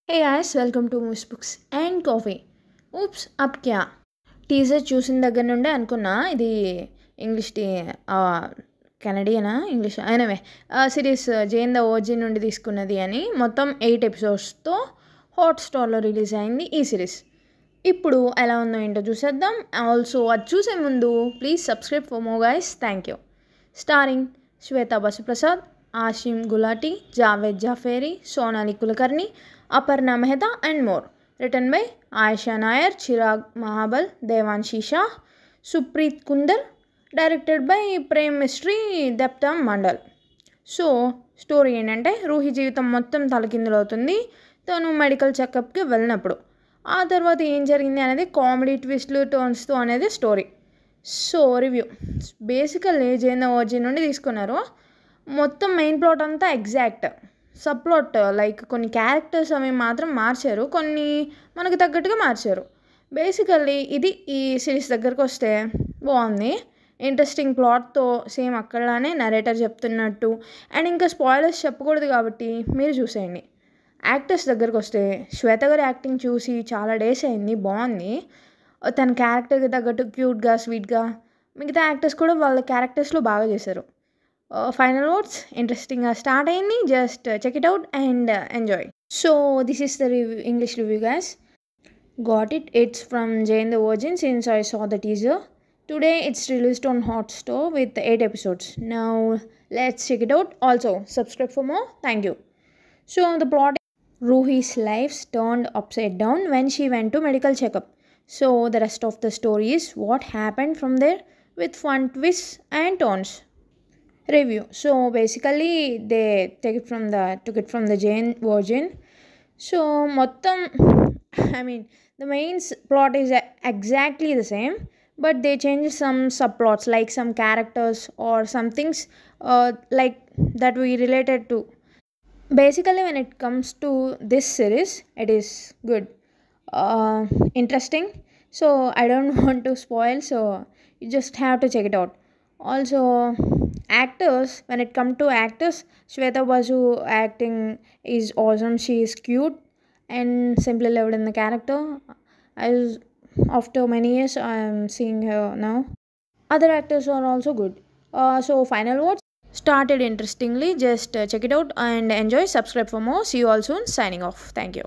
Hey guys, welcome to Moose Books and Coffee. Oops, అప్ క్యా teaser చూసిన దగ్గర నుండే అనుకున్నా ఇది ఇంగ్లీష్ కెనడియనా ఇంగ్లీష్ అయినవే సిరీస్ జైన్ ద ఓజీ నుండి తీసుకున్నది అని మొత్తం 8 ఎపిసోడ్స్తో హాట్స్టార్లో రిలీజ్ అయింది ఈ సిరీస్. ఇప్పుడు ఎలా ఉందో ఏంటో చూసేద్దాం. ఆల్సో అది చూసే ముందు please subscribe for more guys. Thank you. Starring Shweta Basu Prasad, Ashim Gulati, Javed Jaaferi, Sonali Kulkarni, Aparna Mehta and more. Written by Ayesha Nair, Chirag Mahabal, Devanshi Shah, Supreet Kundar. Directed by Prem Mistry, Deepta Mandal. So story ఏంటంటే రూహి జీవితం మొత్తం తలకిందులవుతుంది తను మెడికల్ చెకప్కి వెళ్ళినప్పుడు. ఆ తర్వాత ఏం జరిగింది అనేది కామెడీ ట్విస్ట్లు టర్న్స్తో అనేది story. So review basically Jain the OG నుండి తీసుకున్నారు. మొత్తం మెయిన్ ప్లాట్ అంతా ఎగ్జాక్ట్. సబ్ ప్లాట్ లైక్ కొన్ని క్యారెక్టర్స్ అవి మాత్రం మార్చారు, కొన్ని మనకు తగ్గట్టుగా మార్చారు. బేసికల్లీ ఇది ఈ సిరీస్ దగ్గరకు వస్తే బాగుంది. ఇంట్రెస్టింగ్ ప్లాట్తో సేమ్ అక్కడలానే నరేటర్ చెప్తున్నట్టు. అండ్ ఇంకా స్పాయిలర్స్ చెప్పకూడదు కాబట్టి మీరు చూసేయండి. యాక్టర్స్ దగ్గరకు వస్తే శ్వేత గారి యాక్టింగ్ చూసి చాలా డేస్ అయింది, బాగుంది. తన క్యారెక్టర్కి తగ్గట్టు క్యూట్గా స్వీట్గా. మిగతా యాక్టర్స్ కూడా వాళ్ళ క్యారెక్టర్స్లో బాగా చేశారు. ఫైనల్ వర్డ్స్ ఇంట్రెస్టింగ్గా స్టార్ట్ అయింది. Just check it out and enjoy. So this is the review, English review guys. Got it. It's from Jane the Virgin since I saw the teaser. Today it's released on Hotstar with 8 episodes. Now let's check it out. Also subscribe for more. Thank you. So the plot: Ruhi's life turned upside down when she went to medical checkup. So the rest of the story is what happened from there with fun twists and turns. Review. So basically they took it from the Jane Virgin. So మొత్తం I mean the main plot is exactly the same, but they change some subplots like some characters or some things like that we related to. Basically when it comes to this series, it is good, interesting. So I don't want to spoil, so you just have to check it out. Also actors, when it comes to actors, Shweta Basu acting is awesome. She is cute and simply lived in the character. After many years I am seeing her now. Other actors are also good. So final words: started interestingly. Just check it out and enjoy. Subscribe for more. See you all soon. Signing off. Thank you.